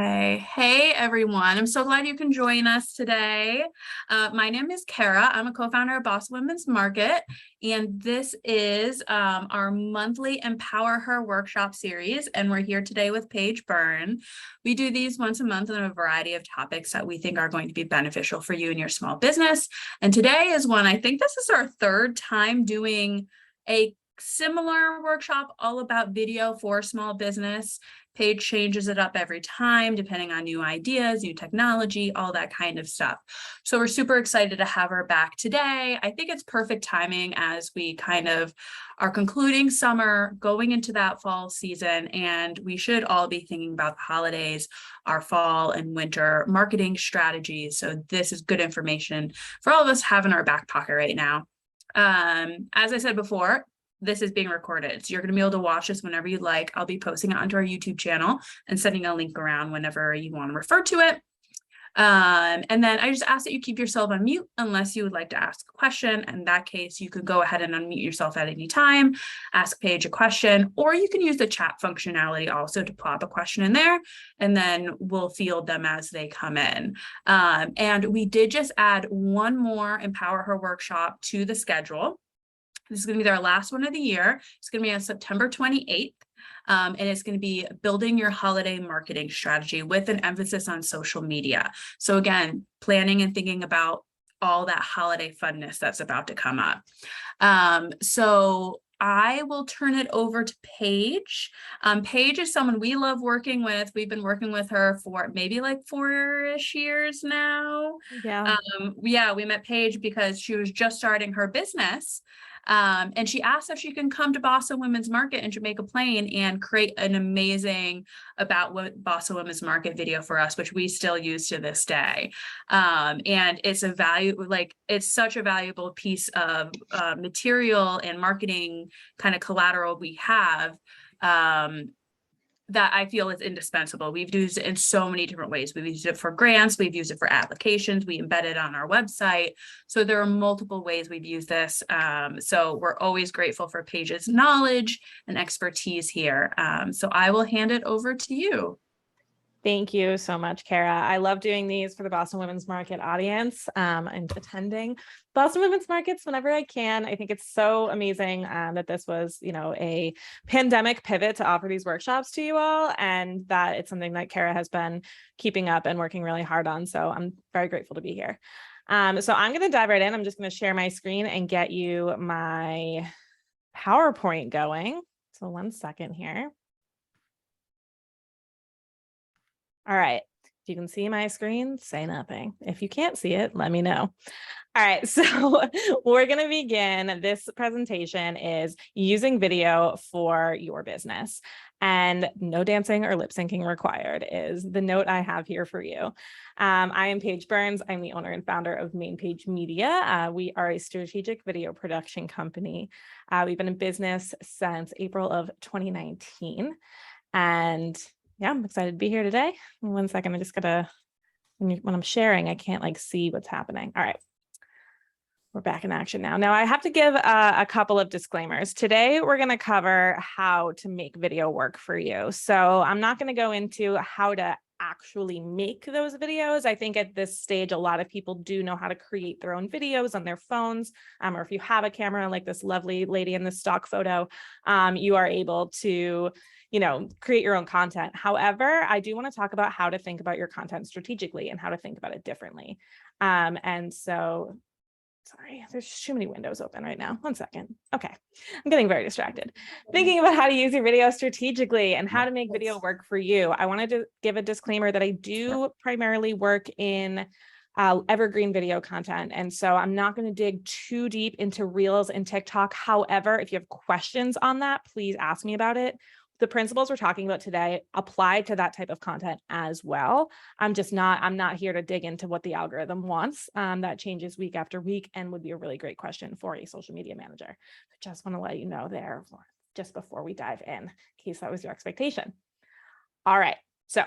Hey everyone. I'm so glad you can join us today. My name is Kara. I'm a co-founder of Boss Women's Market, and this is our monthly Empower Her workshop series, and we're here today with Paige Byrne. We do these once a month on a variety of topics that we think are going to be beneficial for you and your small business. And today is one, I think this is our third time doing a similar workshop all about video for small business. Paige changes it up every time, depending on new ideas, new technology, all that kind of stuff. So we're super excited to have her back today. I think it's perfect timing as we kind of are concluding summer, going into that fall season, and we should all be thinking about the holidays, our fall and winter marketing strategies. So this is good information for all of us have in our back pocket right now. As I said before, this is being recorded, so you're going to be able to watch this whenever you'd like. I'll be posting it onto our YouTube channel and sending a link around whenever you want to refer to it. And then I just ask that you keep yourself on mute unless you would like to ask a question. In that case, you could go ahead and unmute yourself at any time, ask Paige a question, or you can use the chat functionality also to pop a question in there, and then we'll field them as they come in. And we did just add one more Empower Her workshop to the schedule. This is going to be our last one of the year. It's going to be on September 28th. And it's going to be building your holiday marketing strategy with an emphasis on social media. So again, planning and thinking about all that holiday funness that's about to come up. So I will turn it over to Paige. Paige is someone we love working with. We've been working with her for maybe like 4-ish years now. Yeah. We met Paige because she was just starting her business. And she asked if she can come to Bossa Women's Market in Jamaica Plain and create an amazing about what Bossa Women's Market video for us, which we still use to this day. And it's it's such a valuable piece of material and marketing kind of collateral we have. That I feel is indispensable. We've used it in so many different ways. We've used it for grants, we've used it for applications, we embed it on our website. So there are multiple ways we've used this. So we're always grateful for Paige's knowledge and expertise here. So I will hand it over to you. Thank you so much, Kara. I love doing these for the Boston Women's Market audience and attending Boston Women's Markets whenever I can. I think it's so amazing that this was, a pandemic pivot to offer these workshops to you all, and that it's something that Kara has been keeping up and working really hard on. So I'm very grateful to be here. So I'm going to dive right in. I'm just going to share my screen and get you my PowerPoint going. So 1 second here. All right, if you can see my screen, say nothing. If you can't see it, let me know. All right, so we're going to begin. This presentation is using video for your business, and no dancing or lip syncing required is the note I have here for you. I am Paige Burns. I'm the owner and founder of Main Page Media. We are a strategic video production company. We've been in business since April of 2019, and yeah, I'm excited to be here today. 1 second, I just gotta, when I'm sharing, I can't see what's happening. All right, we're back in action now. Now I have to give a couple of disclaimers. Today, we're gonna cover how to make video work for you. So I'm not gonna go into how to actually make those videos. I think at this stage, a lot of people do know how to create their own videos on their phones, or if you have a camera like this lovely lady in this stock photo, you are able to create your own content. However, I do want to talk about how to think about your content strategically and how to think about it differently. And so, sorry, there's just too many windows open right now. 1 second. Okay, I'm getting very distracted. Thinking about how to use your video strategically and how to make video work for you. I wanted to give a disclaimer that I do primarily work in evergreen video content. And so I'm not going to dig too deep into Reels and TikTok. However, if you have questions on that, please ask me about it. The principles we're talking about today apply to that type of content as well. I'm not here to dig into what the algorithm wants. That changes week after week and would be a really great question for a social media manager. I just want to let you know there just before we dive in case that was your expectation. All right. So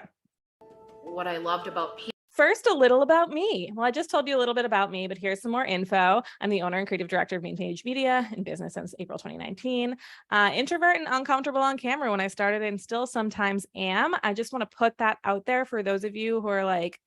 what I loved about First, a little about me. Well, I just told you a little bit about me, but here's some more info. I'm the owner and creative director of Paige Media, in business since April 2019. Introvert and uncomfortable on camera when I started, and still sometimes am. I just want to put that out there for those of you who are like,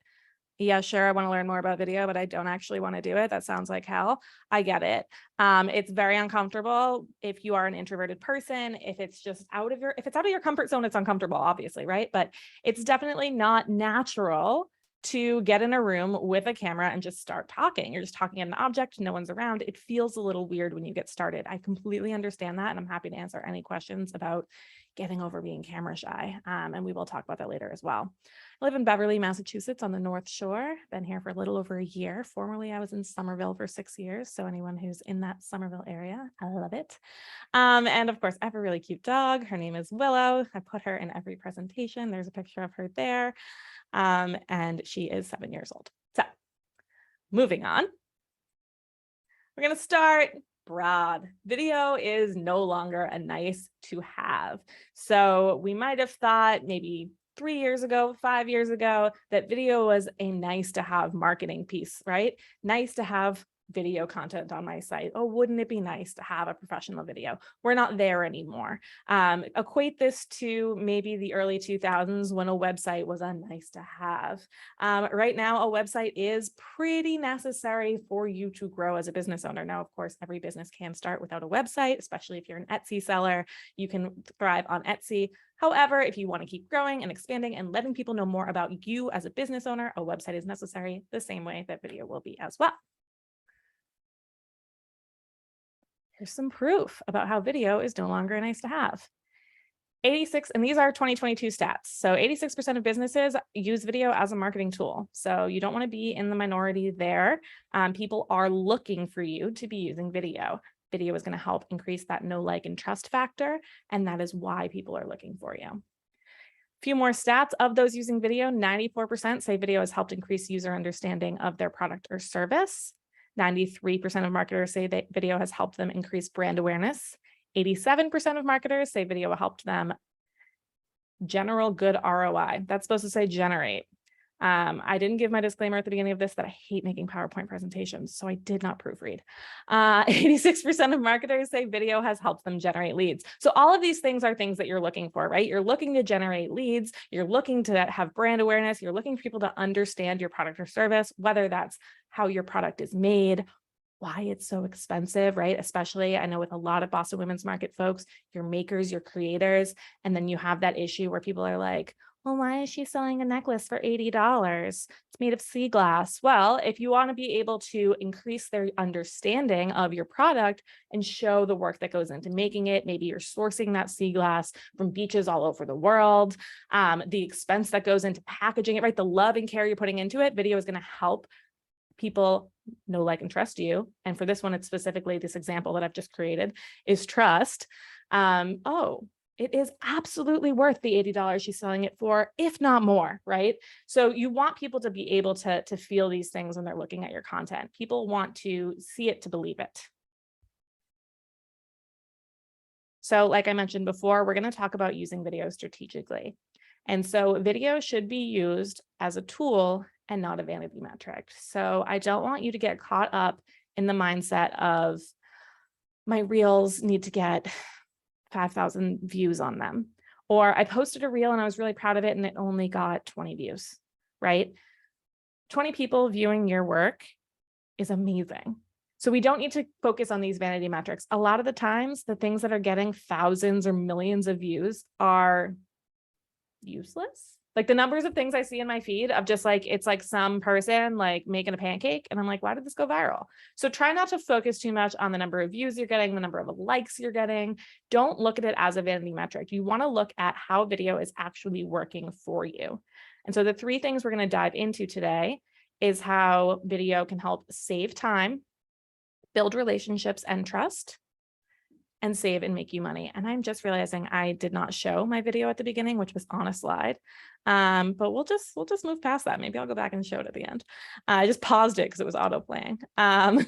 yeah, sure, I want to learn more about video, but I don't actually want to do it. That sounds like hell. I get it. It's very uncomfortable if you are an introverted person. If it's just if it's out of your comfort zone, it's uncomfortable, obviously, right? But it's definitely not natural to get in a room with a camera and just start talking. You're just talking at an object, no one's around. It feels a little weird when you get started. I completely understand that, and I'm happy to answer any questions about getting over being camera shy. And we will talk about that later as well. I live in Beverly, Massachusetts on the North Shore. Been here for a little over a year. Formerly, I was in Somerville for 6 years. So anyone who's in that Somerville area, I love it. And of course, I have a really cute dog. Her name is Willow. I put her in every presentation. There's a picture of her there. And she is 7 years old. So moving on, we're going to start broad. Video is no longer a nice to have. So we might have thought maybe 3 years ago, 5 years ago, that video was a nice to have marketing piece, right? Nice to have video content on my site. Oh, wouldn't it be nice to have a professional video? We're not there anymore. Equate this to maybe the early 2000s when a website was a nice to have. Right now, a website is pretty necessary for you to grow as a business owner. Now, of course, every business can start without a website, especially if you're an Etsy seller. You can thrive on Etsy. However, if you want to keep growing and expanding and letting people know more about you as a business owner, a website is necessary the same way that video will be as well. Here's some proof about how video is no longer nice to have. 86, and these are 2022 stats. So 86% of businesses use video as a marketing tool. So you don't want to be in the minority there. People are looking for you to be using video. Video is going to help increase that know, like, and trust factor. And that is why people are looking for you. A few more stats of those using video. 94% say video has helped increase user understanding of their product or service. 93% of marketers say that video has helped them increase brand awareness. 87% of marketers say video helped them general good ROI. That's supposed to say generate. I didn't give my disclaimer at the beginning of this that I hate making PowerPoint presentations, so I did not proofread. 86% of marketers say video has helped them generate leads. So all of these things are things that you're looking for, right? You're looking to generate leads. You're looking to have brand awareness. You're looking for people to understand your product or service, whether that's how your product is made, why it's so expensive, right? Especially, I know with a lot of Boston Women's Market folks, your makers, your creators, and then you have that issue where people are like, well, why is she selling a necklace for $80? It's made of sea glass. Well, if you want to be able to increase their understanding of your product and show the work that goes into making it, maybe you're sourcing that sea glass from beaches all over the world, the expense that goes into packaging it, right? The love and care you're putting into it, video is going to help people know, like, and trust you. And for this one, it's specifically this example that I've just created is trust. Oh, it is absolutely worth the $80 she's selling it for, if not more, right? So you want people to be able to feel these things when they're looking at your content. People want to see it to believe it. So like I mentioned before, we're going to talk about using video strategically. And so video should be used as a tool and not a vanity metric. So I don't want you to get caught up in the mindset of my reels need to get 5,000 views on them. Or I posted a reel and I was really proud of it and it only got 20 views, right? 20 people viewing your work is amazing. So we don't need to focus on these vanity metrics. A lot of the times, the things that are getting thousands or millions of views are useless. Like the numbers of things I see in my feed of just like, it's like some person like making a pancake. And I'm like, why did this go viral? So try not to focus too much on the number of views you're getting, the number of likes you're getting. Don't look at it as a vanity metric. You want to look at how video is actually working for you. And so the 3 things we're going to dive into today is how video can help save time, build relationships and trust, and save and make you money. And I'm just realizing I did not show my video at the beginning, which was on a slide. But we'll just move past that. Maybe I'll go back and show it at the end. I just paused it because it was auto playing. Because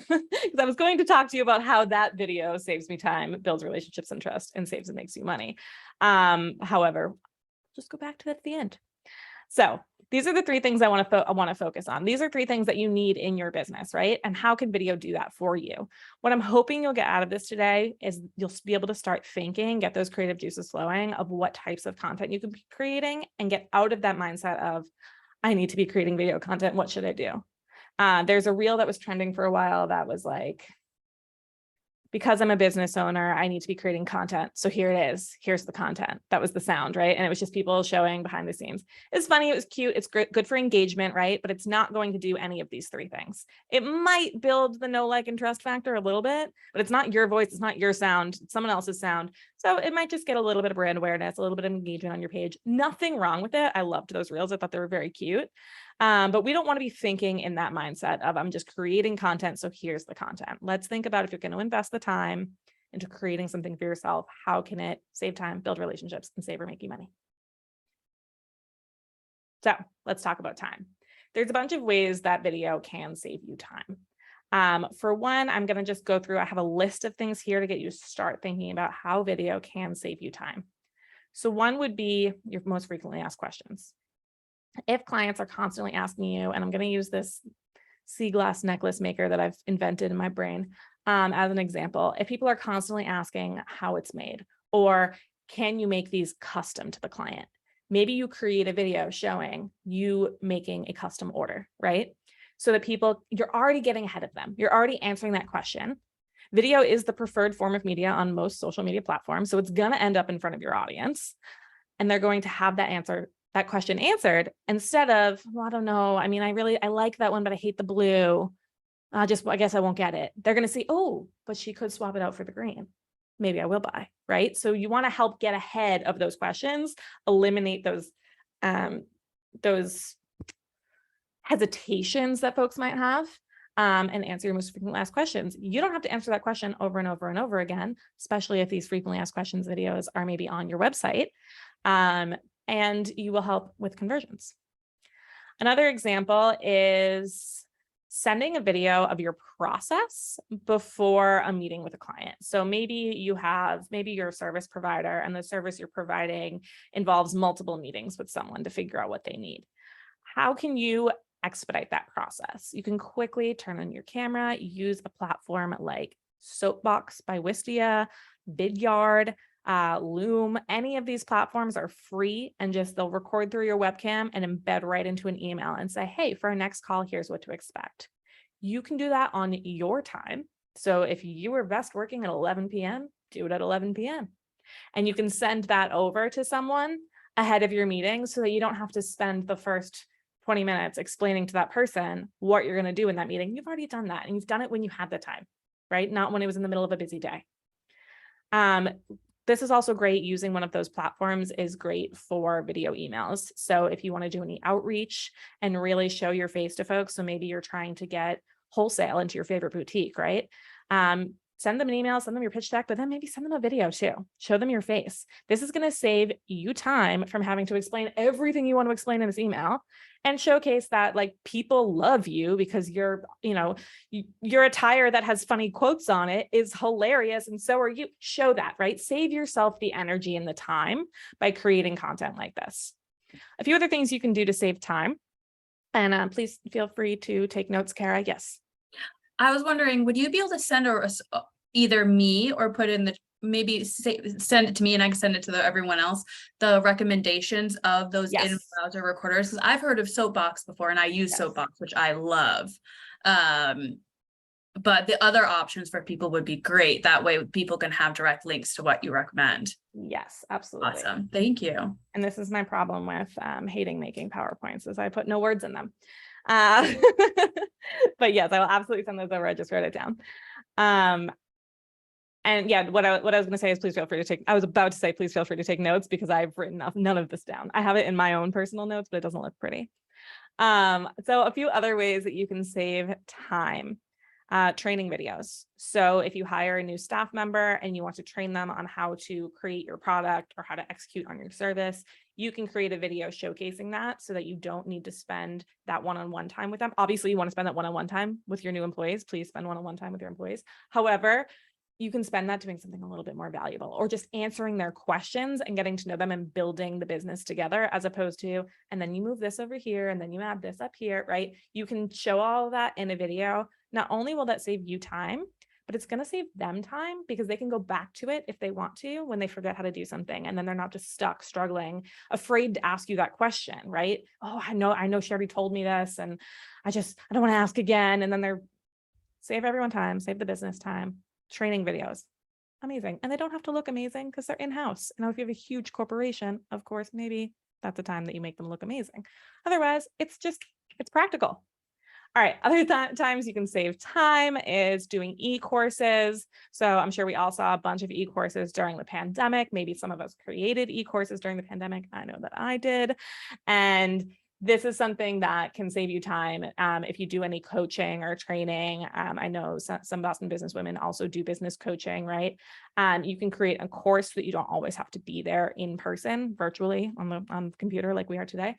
I was going to talk to you about how that video saves me time, builds relationships and trust, and saves and makes you money. However, just go back to it at the end. So these are the three things I want to focus on. These are three things that you need in your business, right? And how can video do that for you? What I'm hoping you'll get out of this today is you'll be able to start thinking, get those creative juices flowing of what types of content you can be creating, and get out of that mindset of, I need to be creating video content. What should I do? There's a reel that was trending for a while that was like, because I'm a business owner, I need to be creating content. So here it is. Here's the content. That was the sound, right? And it was just people showing behind the scenes. It's funny. It was cute. It's good for engagement, right? But it's not going to do any of these three things. It might build the know, like, and trust factor a little bit, but it's not your voice. It's not your sound. It's someone else's sound. So it might just get a little bit of brand awareness, a little bit of engagement on your page. Nothing wrong with it. I loved those reels. I thought they were very cute. But we don't want to be thinking in that mindset of, I'm just creating content, so here's the content. Let's think about, if you're going to invest the time into creating something for yourself, how can it save time, build relationships, and save or make you money? So let's talk about time. There's a bunch of ways that video can save you time. For one, I'm going to just go through, I have a list of things here to get you to start thinking about how video can save you time. So one would be your most frequently asked questions. If clients are constantly asking you, and I'm going to use this sea glass necklace maker that I've invented in my brain as an example, if people are constantly asking how it's made, or can you make these custom to the client? Maybe you create a video showing you making a custom order, right? So that people, you're already getting ahead of them. You're already answering that question. Video is the preferred form of media on most social media platforms. So it's going to end up in front of your audience, and they're going to have that question answered, instead of, well, I don't know. I mean, I like that one, but I hate the blue. I guess I won't get it. They're going to see, oh, but she could swap it out for the green. Maybe I will buy, right? So you want to help get ahead of those questions, eliminate those hesitations that folks might have, and answer your most frequently asked questions. You don't have to answer that question over and over and over again, especially if these frequently asked questions videos are maybe on your website. And you will help with conversions. Another example is sending a video of your process before a meeting with a client. So maybe you're a service provider, and the service you're providing involves multiple meetings with someone to figure out what they need. How can you expedite that process? You can quickly turn on your camera, use a platform like Soapbox by Wistia, Vidyard, Loom. Any of these platforms are free, and they'll record through your webcam and embed right into an email and say, hey, for our next call, here's what to expect. You can do that on your time. So if you were best working at 11 p.m., do it at 11 p.m. And you can send that over to someone ahead of your meeting so that you don't have to spend the first 20 minutes explaining to that person what you're going to do in that meeting. You've already done that, and you've done it when you had the time, right? Not when it was in the middle of a busy day. This is also great. Using one of those platforms is great for video emails. So if you want to do any outreach and really show your face to folks, so maybe you're trying to get wholesale into your favorite boutique, right? Send them an email, send them your pitch deck, but then maybe send them a video too. Show them your face. This is going to save you time from having to explain everything you want to explain in this email, and showcase that, like, people love you because your attire that has funny quotes on it is hilarious, and so are you. Show that, right? Save yourself the energy and the time by creating content like this. A few other things you can do to save time, and please feel free to take notes, Kara. Yes. I was wondering, would you be able to send either me or put in send it to me and I can send it to everyone else, the recommendations of those in-browser recorders? Because I've heard of Soapbox before, and I use Soapbox, which I love. But the other options for people would be great. That way people can have direct links to what you recommend. Yes, absolutely. Awesome. Thank you. And this is my problem with hating making PowerPoints, is I put no words in them. But yes, I will absolutely send those over. I just wrote it down. And yeah, what I was going to say is, please feel free to take, I was about to say, please feel free to take notes, because I've written none of this down. I have it in my own personal notes, but it doesn't look pretty. So a few other ways that you can save time. Training videos. So if you hire a new staff member and you want to train them on how to create your product or how to execute on your service, you can create a video showcasing that, so that you don't need to spend that one-on-one time with them. Obviously, you want to spend that one-on-one time with your new employees. Please spend one-on-one time with your employees. However, you can spend that doing something a little bit more valuable, or just answering their questions and getting to know them and building the business together, as opposed to, and then you move this over here and then you add this up here, right? You can show all of that in a video. Not only will that save you time, but it's going to save them time, because they can go back to it if they want to when they forget how to do something. And then they're not just stuck struggling, afraid to ask you that question, right? Oh, I know she already told me this, and I don't want to ask again. And then they're save everyone time, save the business time. Training videos, amazing. And they don't have to look amazing because they're in-house. Now, if you have a huge corporation, of course, maybe that's the time that you make them look amazing. Otherwise, it's practical. All right, other times you can save time is doing e-courses. So I'm sure we all saw a bunch of e-courses during the pandemic. Maybe some of us created e-courses during the pandemic. I know that I did. And this is something that can save you time if you do any coaching or training. I know some Boston business women also do business coaching, right? You can create a course so that you don't always have to be there in person, virtually on the computer like we are today,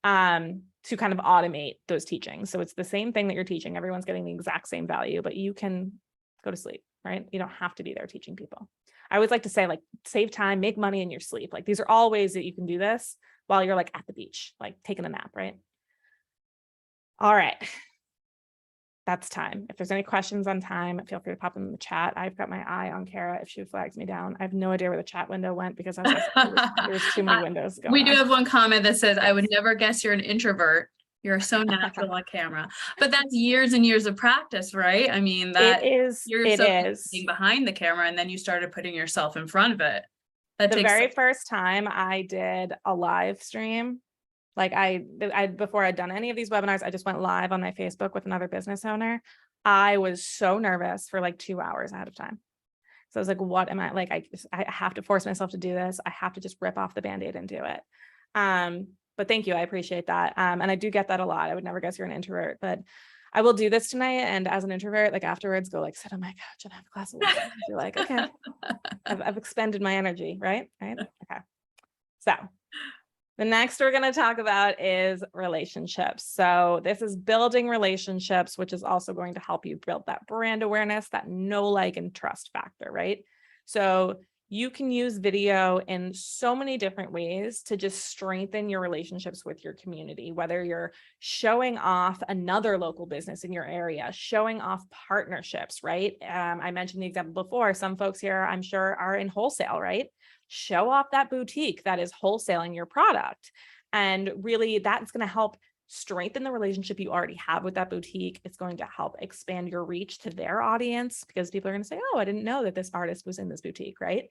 to kind of automate those teachings. So it's the same thing that you're teaching. Everyone's getting the exact same value, but you can go to sleep, right? You don't have to be there teaching people. I always like to say, like, save time, make money in your sleep. Like, these are all ways that you can do this while you're like at the beach, like taking a nap, right? All right. That's time. If there's any questions on time, feel free to pop them in the chat. I've got my eye on Kara if she flags me down. I have no idea where the chat window went, because there's too many windows going We do on. have one comment that says, I would never guess you're an introvert. You're so natural on camera. But that's years and years of practice, right? I mean, that you're so being behind the camera, and then you started putting yourself in front of it. The very first time I did a live stream, like before I'd done any of these webinars, I just went live on my Facebook with another business owner. I was so nervous for like 2 hours ahead of time. So I was like, what am I like? I have to force myself to do this. I have to just rip off the Band-Aid and do it. But thank you. I appreciate that. And I do get that a lot. I would never guess you're an introvert, but I will do this tonight. And as an introvert, like afterwards, go like sit on my couch and have a glass of wine. You're like, okay, I've expended my energy, right? Right. Okay. So the next we're going to talk about is relationships. So this is building relationships, which is also going to help you build that brand awareness, that know, like, and trust factor, right? So you can use video in so many different ways to just strengthen your relationships with your community, whether you're showing off another local business in your area, showing off partnerships, right? I mentioned the example before. Some folks here, I'm sure, are in wholesale, right? Show off that boutique that is wholesaling your product. And really, that's going to help strengthen the relationship you already have with that boutique. It's going to help expand your reach to their audience, because people are going to say, oh, I didn't know that this artist was in this boutique, right?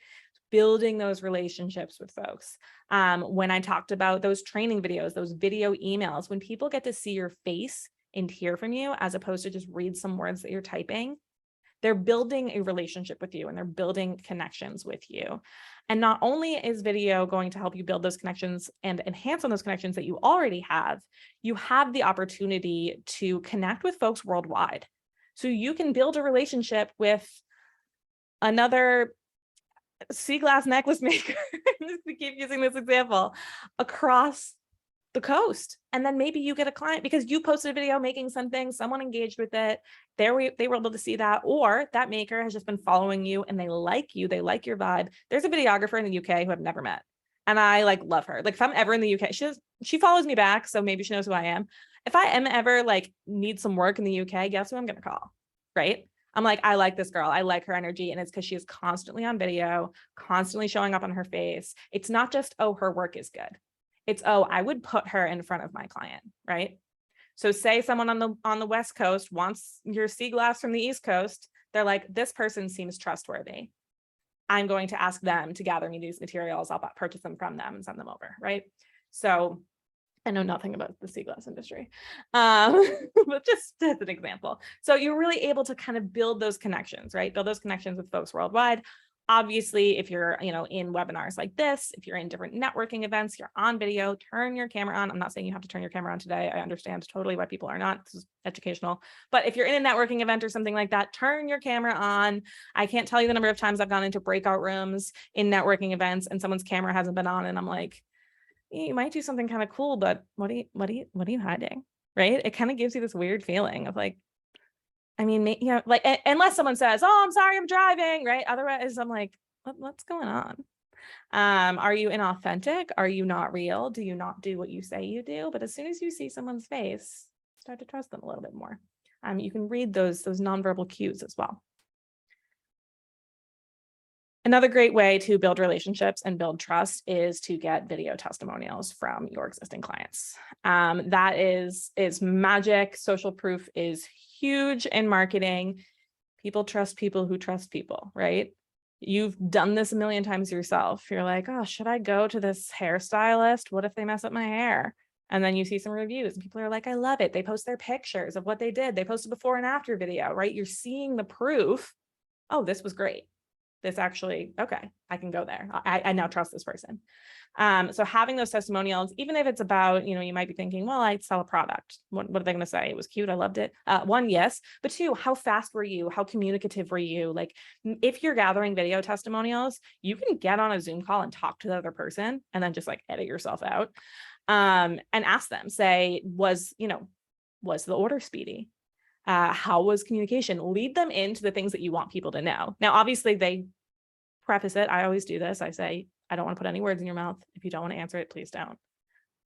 Building those relationships with folks. When I talked about those training videos, those video emails, when people get to see your face and hear from you, as opposed to just read some words that you're typing, they're building a relationship with you and they're building connections with you. And not only is video going to help you build those connections and enhance on those connections that you already have, you have the opportunity to connect with folks worldwide. So you can build a relationship with another sea glass necklace maker, just to keep using this example, across the coast. And then maybe you get a client because you posted a video making something, someone engaged with it. They were able to see that, or that maker has just been following you and they like you, they like your vibe. There's a videographer in the UK who I've never met. And I like love her. Like if I'm ever in the UK, she follows me back. So maybe she knows who I am. If I am ever like need some work in the UK, guess who I'm going to call, right? I'm like, I like this girl. I like her energy. And it's because she is constantly on video, constantly showing up on her face. It's not just, oh, her work is good. It's, oh, I would put her in front of my client, right? So say someone on the West Coast wants your sea glass from the East Coast. They're like, this person seems trustworthy. I'm going to ask them to gather me these materials. I'll purchase them from them and send them over, right? So I know nothing about the sea glass industry, but just as an example. So you're really able to kind of build those connections, right? Build those connections with folks worldwide. Obviously, if you're, in webinars like this, if you're in different networking events, you're on video, turn your camera on. I'm not saying you have to turn your camera on today. I understand totally why people are not. This is educational. But if you're in a networking event or something like that, turn your camera on. I can't tell you the number of times I've gone into breakout rooms in networking events and someone's camera hasn't been on, and I'm like, you might do something kind of cool, but what are you hiding? Right? It kind of gives you this weird feeling of like, I mean, you know, like, unless someone says, oh, I'm sorry, I'm driving, right? Otherwise, I'm like, what's going on? Are you inauthentic? Are you not real? Do you not do what you say you do? But as soon as you see someone's face, start to trust them a little bit more. You can read those nonverbal cues as well. Another great way to build relationships and build trust is to get video testimonials from your existing clients. That is magic. Social proof is huge in marketing. People trust people who trust people, right? You've done this a million times yourself. You're like, oh, should I go to this hairstylist? What if they mess up my hair? And then you see some reviews and people are like, I love it. They post their pictures of what they did. They post a before and after video, right? You're seeing the proof. Oh, this was great. This actually, okay, I can go there. I now trust this person. So having those testimonials, even if it's about, you know, you might be thinking, well, I sell a product. What are they going to say? It was cute. I loved it. One, yes. But two, how fast were you? How communicative were you? Like, if you're gathering video testimonials, you can get on a Zoom call and talk to the other person and then just like edit yourself out and ask them, say, was the order speedy? How was communication? Lead them into the things that you want people to know. Now, obviously, they preface it. I always do this. I say, I don't want to put any words in your mouth. If you don't want to answer it, please don't.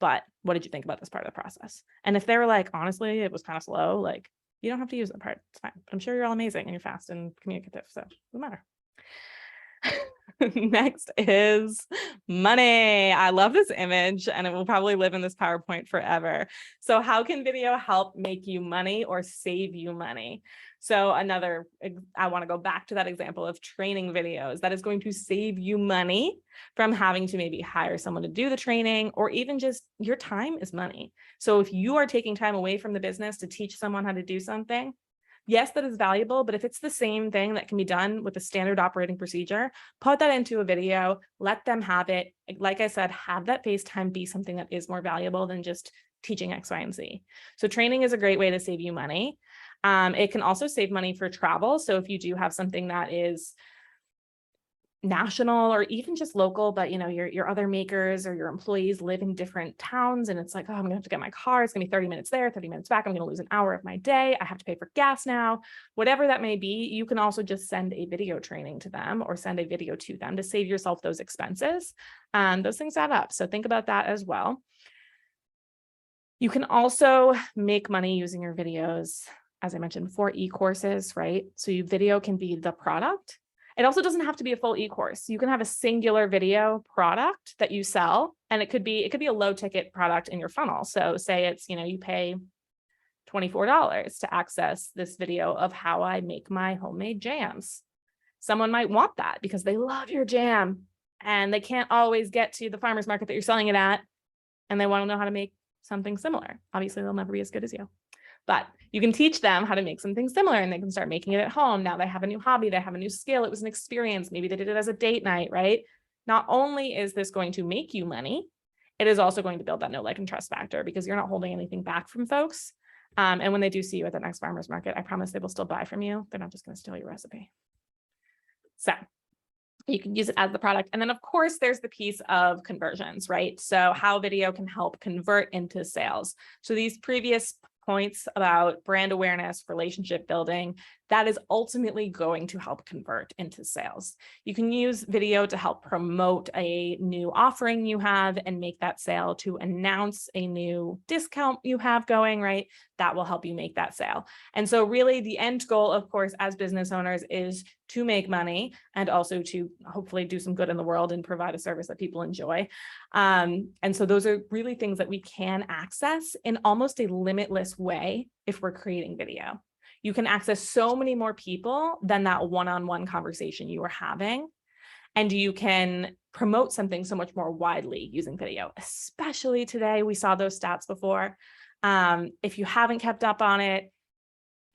But what did you think about this part of the process? And if they were like, honestly, it was kind of slow, like, you don't have to use that part. It's fine. But I'm sure you're all amazing and you're fast and communicative. So it doesn't matter. Next is money. I love this image and it will probably live in this PowerPoint forever. So how can video help make you money or save you money? So I want to go back to that example of training videos. That is going to save you money from having to maybe hire someone to do the training, or even just your time is money. So if you are taking time away from the business to teach someone how to do something, yes, that is valuable, but if it's the same thing that can be done with a standard operating procedure, put that into a video, let them have it. Like I said, have that FaceTime be something that is more valuable than just teaching X, Y, and Z. So training is a great way to save you money. It can also save money for travel. So if you do have something that is national or even just local, but you know, your other makers or your employees live in different towns and it's like, oh, I'm gonna have to get my car. It's gonna be 30 minutes there, 30 minutes back. I'm gonna lose an hour of my day. I have to pay for gas now. Whatever that may be, you can also just send a video training to them or send a video to them to save yourself those expenses. Those things add up. So think about that as well. You can also make money using your videos, as I mentioned, for e-courses, right? So your video can be the product. It also doesn't have to be a full e-course. You can have a singular video product that you sell, and it could be a low ticket product in your funnel. So say it's, you pay $24 to access this video of how I make my homemade jams. Someone might want that because they love your jam and they can't always get to the farmer's market that you're selling it at, and they want to know how to make something similar. Obviously, they'll never be as good as you. But you can teach them how to make something similar and they can start making it at home. Now they have a new hobby, they have a new skill. It was an experience. Maybe they did it as a date night, right? Not only is this going to make you money, it is also going to build that know, like, and trust factor because you're not holding anything back from folks. And when they do see you at the next farmer's market, I promise they will still buy from you. They're not just going to steal your recipe. So you can use it as the product. And then of course, there's the piece of conversions, right? So how video can help convert into sales. So these previous points about brand awareness, relationship building, that is ultimately going to help convert into sales. You can use video to help promote a new offering you have and make that sale, to announce a new discount you have going, right? That will help you make that sale. And so really the end goal, of course, as business owners is to make money and also to hopefully do some good in the world and provide a service that people enjoy. And so those are really things that we can access in almost a limitless way if we're creating video. You can access so many more people than that one-on-one conversation you were having. And you can promote something so much more widely using video, especially today. We saw those stats before. If you haven't kept up on it,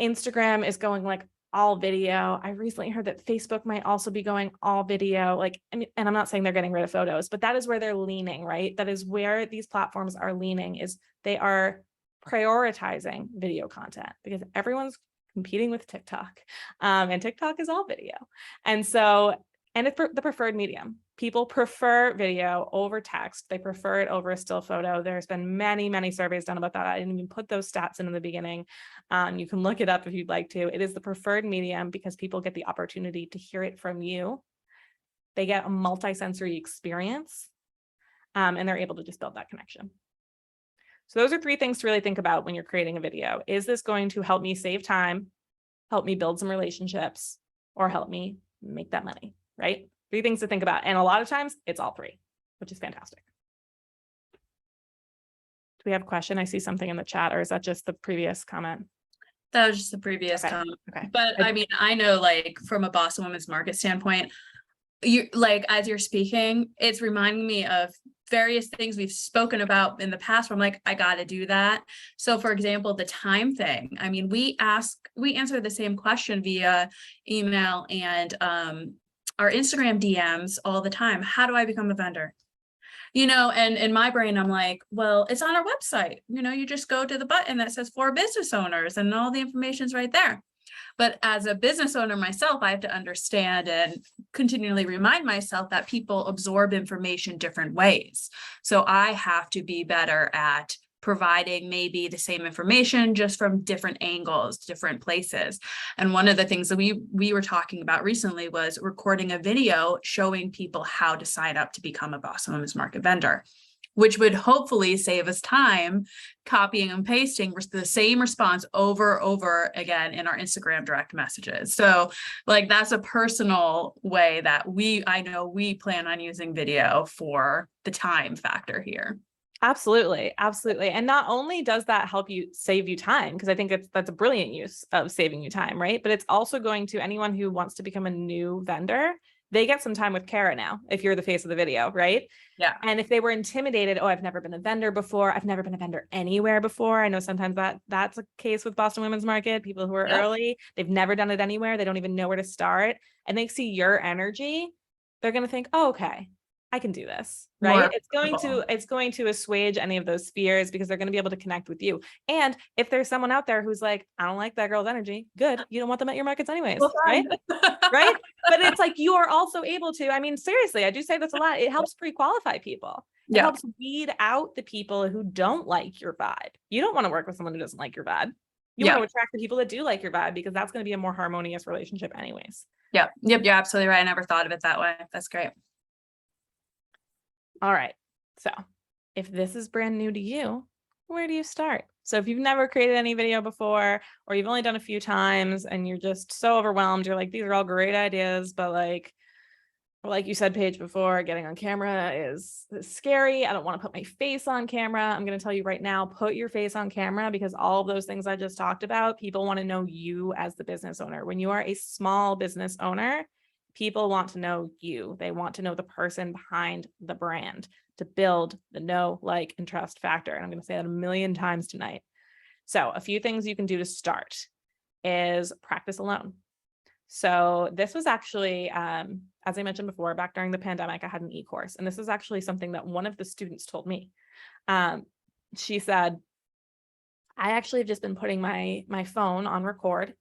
Instagram is going like all video. I recently heard that Facebook might also be going all video. And I'm not saying they're getting rid of photos, but that is where they're leaning, right? That is where these platforms are leaning, is they are prioritizing video content because everyone's competing with TikTok. And TikTok is all video. And so, and it's the preferred medium. People prefer video over text. They prefer it over a still photo. There's been many, many surveys done about that. I didn't even put those stats in the beginning. You can look it up if you'd like to. It is the preferred medium because people get the opportunity to hear it from you. They get a multi-sensory experience, and they're able to just build that connection. So those are 3 things to really think about when you're creating a video. Is this going to help me save time, help me build some relationships, or help me make that money, right? 3 things to think about. And a lot of times it's all 3, which is fantastic. Do we have a question? I see something in the chat, or is that just the previous comment? That was just the previous comment. Okay. But I mean, I know, like, from a Boston Women's Market standpoint, you like, as you're speaking, it's reminding me of various things we've spoken about in the past where I'm like, I got to do that. So for example, the time thing. I mean, we answer the same question via email and our Instagram DMs all the time. How do I become a vendor? You know, and in my brain, I'm like, well, it's on our website. You know, you just go to the button that says for business owners and all the information's right there. But as a business owner myself, I have to understand and continually remind myself that people absorb information different ways. So I have to be better at providing maybe the same information just from different angles, different places. And one of the things that we were talking about recently was recording a video showing people how to sign up to become a Boston Women's Market vendor, which would hopefully save us time copying and pasting the same response over again in our Instagram direct messages. So like, that's a personal way that I know we plan on using video for the time factor here. Absolutely. Absolutely. And not only does that help you save you time, because I think that's a brilliant use of saving you time, right? But it's also going to anyone who wants to become a new vendor, they get some time with Kara now, if you're the face of the video, right? Yeah. And if they were intimidated, oh, I've never been a vendor before. I've never been a vendor anywhere before. I know sometimes that's a case with Boston Women's Market, people who are early, they've never done it anywhere. They don't even know where to start. And they see your energy. They're going to think, oh, okay, I can do this, right? It's going to assuage any of those fears because they're going to be able to connect with you. And if there's someone out there who's like, I don't like that girl's energy, good. You don't want them at your markets anyways, right? Right? But it's like, you are also able to, I mean, seriously, I do say this a lot. It helps pre-qualify people. It helps weed out the people who don't like your vibe. You don't want to work with someone who doesn't like your vibe. You want to attract the people that do like your vibe because that's going to be a more harmonious relationship anyways. Yep. You're absolutely right. I never thought of it that way. That's great. All right. So if this is brand new to you, where do you start? So if you've never created any video before, or you've only done a few times and you're just so overwhelmed, you're like, these are all great ideas, but like you said, Paige, before, getting on camera is scary. I don't want to put my face on camera. I'm going to tell you right now, put your face on camera, because all of those things I just talked about, people want to know you as the business owner. When you are a small business owner, people want to know you. They want to know the person behind the brand to build the know, like, and trust factor. And I'm going to say that a million times tonight. So a few things you can do to start is practice alone. So this was actually, as I mentioned before, back during the pandemic, I had an e-course, and this is actually something that one of the students told me. She said, I actually have just been putting my phone on record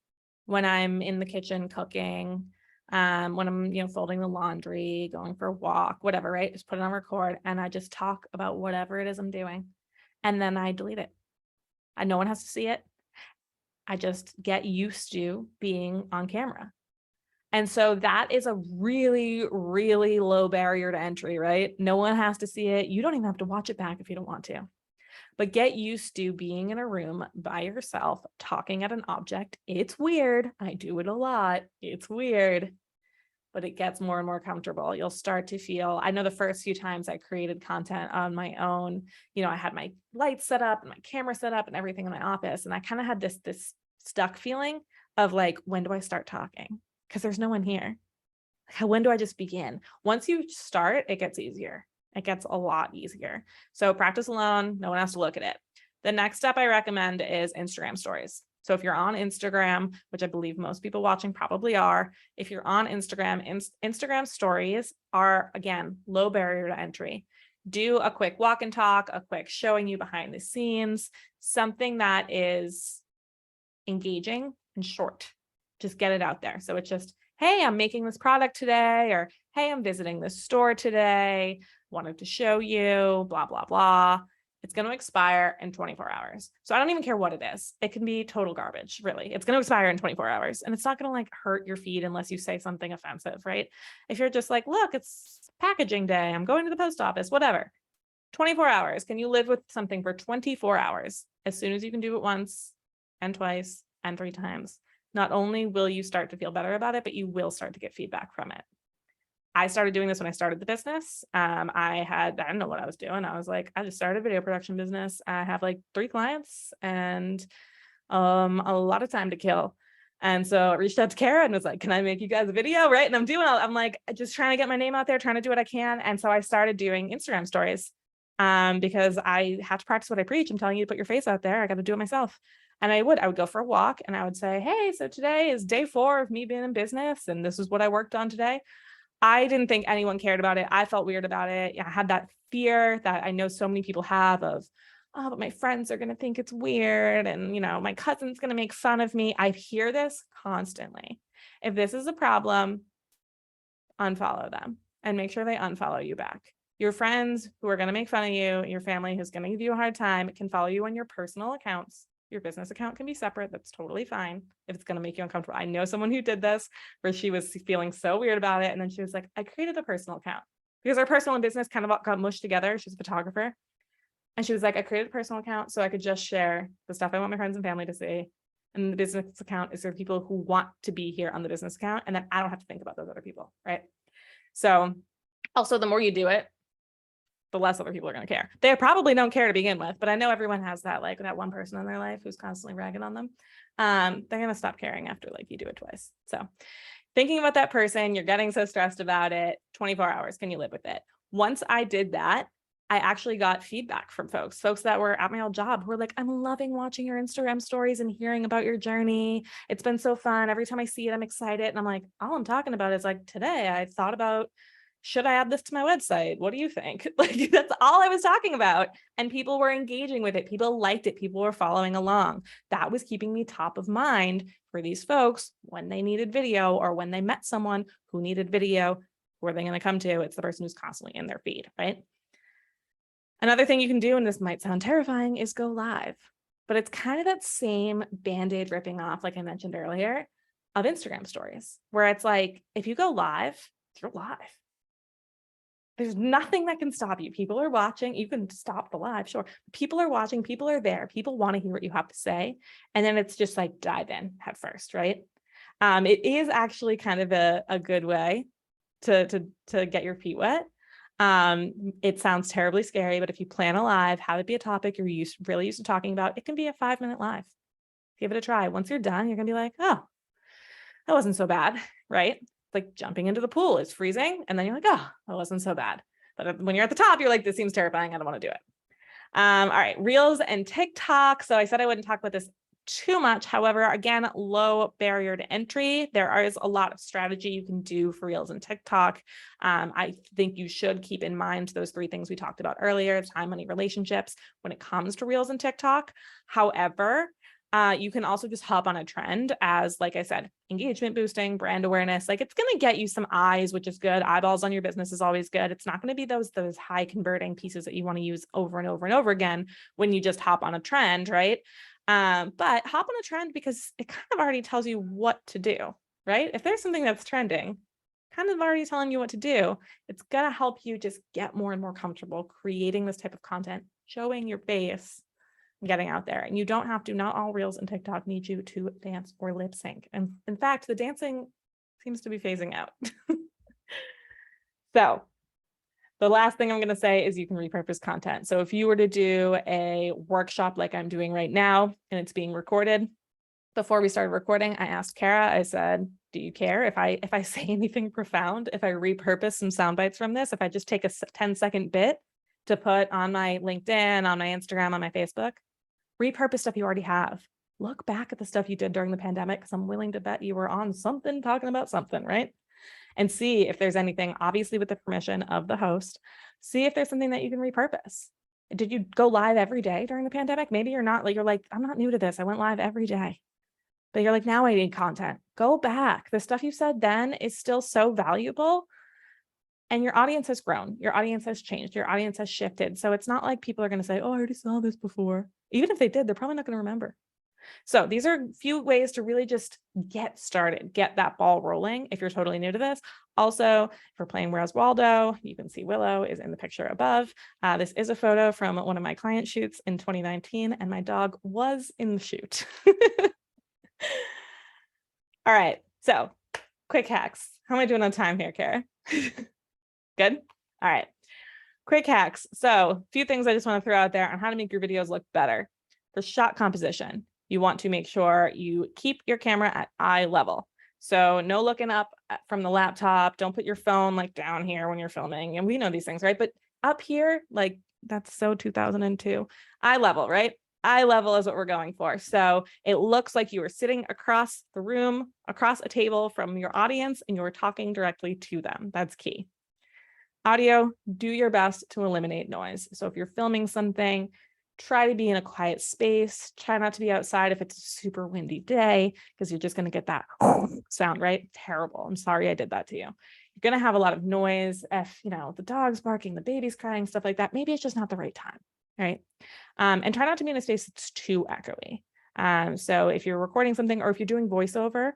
when I'm in the kitchen cooking, when I'm, folding the laundry, going for a walk, whatever, right? Just put it on record. And I just talk about whatever it is I'm doing. And then I delete it. And no one has to see it. I just get used to being on camera. And so that is a really, really low barrier to entry, right? No one has to see it. You don't even have to watch it back if you don't want to. But get used to being in a room by yourself, talking at an object. It's weird. I do it a lot. It's weird, but it gets more and more comfortable. You'll start to feel, I know the first few times I created content on my own, I had my lights set up and my camera set up and everything in my office. And I kind of had this stuck feeling of like, when do I start talking? Because there's no one here. When do I just begin? Once you start, it gets easier. It gets a lot easier. So practice alone. No one has to look at it. The next step I recommend is Instagram stories. So if you're on Instagram, which I believe most people watching probably are, if you're on Instagram, Instagram stories are, again, low barrier to entry. Do a quick walk and talk, a quick showing you behind the scenes, something that is engaging and short. Just get it out there. So it's just, hey, I'm making this product today, or hey, I'm visiting this store today, wanted to show you, blah, blah, blah. It's going to expire in 24 hours. So I don't even care what it is. It can be total garbage, really. It's going to expire in 24 hours, and it's not going to like hurt your feed unless you say something offensive, right? If you're just like, look, it's packaging day, I'm going to the post office, whatever. 24 hours. Can you live with something for 24 hours? As soon as you can do it once and twice and 3 times, not only will you start to feel better about it, but you will start to get feedback from it. I started doing this when I started the business. I didn't know what I was doing. I was like, I just started a video production business. I have like 3 clients and a lot of time to kill. And so I reached out to Kara and was like, can I make you guys a video? Right. And I'm like, just trying to get my name out there, trying to do what I can. And so I started doing Instagram stories because I have to practice what I preach. I'm telling you to put your face out there. I got to do it myself. And I would go for a walk and I would say, hey, so today is day 4 of me being in business. And this is what I worked on today. I didn't think anyone cared about it. I felt weird about it. I had that fear that I know so many people have of, oh, but my friends are going to think it's weird. And, my cousin's going to make fun of me. I hear this constantly. If this is a problem, unfollow them and make sure they unfollow you back. Your friends who are going to make fun of you, your family who's going to give you a hard time, can follow you on your personal accounts. Your business account can be separate. That's totally fine if it's going to make you uncomfortable. I know someone who did this where she was feeling so weird about it. And then she was like, I created a personal account because our personal and business kind of got mushed together. She's a photographer. And she was like, I created a personal account so I could just share the stuff I want my friends and family to see. And the business account is for people who want to be here on the business account. And then I don't have to think about those other people. Right. So also, the more you do it, the less other people are going to care. They probably don't care to begin with, but I know everyone has that, like that one person in their life who's constantly ragging on them. They're going to stop caring after like you do it twice. So thinking about that person, you're getting so stressed about it, 24 hours, can you live with it? Once I did that, I actually got feedback from folks that were at my old job who were like, I'm loving watching your Instagram stories and hearing about your journey. It's been so fun. Every time I see it, I'm excited. And I'm like, all I'm talking about is like, today I thought about, should I add this to my website? What do you think? Like, that's all I was talking about. And people were engaging with it. People liked it. People were following along. That was keeping me top of mind for these folks when they needed video or when they met someone who needed video. Who are they going to come to? It's the person who's constantly in their feed, right? Another thing you can do, and this might sound terrifying, is go live. But it's kind of that same Band-Aid ripping off, like I mentioned earlier, of Instagram stories, where it's like, if you go live, you're live. There's nothing that can stop you. People are watching. You can stop the live, sure. People are watching. People are there. People want to hear what you have to say. And then it's just like dive in head first, right? It is actually kind of a good way to get your feet wet. It sounds terribly scary, but if you plan a live, have it be a topic you're really used to talking about, it can be a 5-minute live. Give it a try. Once you're done, you're going to be like, oh, that wasn't so bad, right? Like jumping into the pool, it's freezing. And then you're like, oh, that wasn't so bad. But when you're at the top, you're like, this seems terrifying. I don't want to do it. All right, Reels and TikTok. So I said I wouldn't talk about this too much. However, again, low barrier to entry. There is a lot of strategy you can do for Reels and TikTok. I think you should keep in mind those 3 things we talked about earlier: time, money, relationships when it comes to Reels and TikTok. However, you can also just hop on a trend as, like I said, engagement boosting, brand awareness. Like, it's going to get you some eyes, which is good. Eyeballs on your business is always good. It's not going to be those high converting pieces that you want to use over and over and over again when you just hop on a trend, right? But hop on a trend because it kind of already tells you what to do, right? If there's something that's trending, kind of already telling you what to do, it's going to help you just get more and more comfortable creating this type of content, showing your face, getting out there. And you don't have to, not all Reels and TikTok need you to dance or lip sync. And in fact, the dancing seems to be phasing out. So the last thing I'm going to say is you can repurpose content. So if you were to do a workshop like I'm doing right now, and it's being recorded, before we started recording, I asked Kara, I said, do you care if I say anything profound, if I repurpose some sound bites from this, if I just take a 10-second bit to put on my LinkedIn, on my Instagram, on my Facebook? Repurpose stuff you already have. Look back at the stuff you did during the pandemic, because I'm willing to bet you were on something talking about something, right? And see if there's anything, obviously with the permission of the host, see if there's something that you can repurpose. Did you go live every day during the pandemic? Maybe you're not, like, you're like, I'm not new to this. I went live every day. but you're like, now I need content. Go back. The stuff you said then is still so valuable. And your audience has grown. Your audience has changed. Your audience has shifted. So it's not like people are going to say, oh, I already saw this before. Even if they did, they're probably not going to remember. So these are a few ways to really just get started, get that ball rolling if you're totally new to this. Also, if we're playing Where's Waldo, you can see Willow is in the picture above. This is a photo from one of my client shoots in 2019, and my dog was in the shoot. All right, so quick hacks. How am I doing on time here, Kara? Good? All right. Quick hacks. So a few things I just want to throw out there on how to make your videos look better. For shot composition, you want to make sure you keep your camera at eye level. So no looking up from the laptop. Don't put your phone like down here when you're filming. And we know these things, right? But up here, like that's so 2002. Eye level, right? Eye level is what we're going for. So it looks like you are sitting across the room, across a table from your audience, and you're talking directly to them. That's key. Audio, do your best to eliminate noise. So if you're filming something, try to be in a quiet space. Try not to be outside if it's a super windy day, because you're just going to get that sound, right? Terrible. I'm sorry I did that to you. You're going to have a lot of noise if, the dog's barking, the baby's crying, stuff like that. Maybe it's just not the right time, right? And try not to be in a space that's too echoey. So if you're recording something or if you're doing voiceover,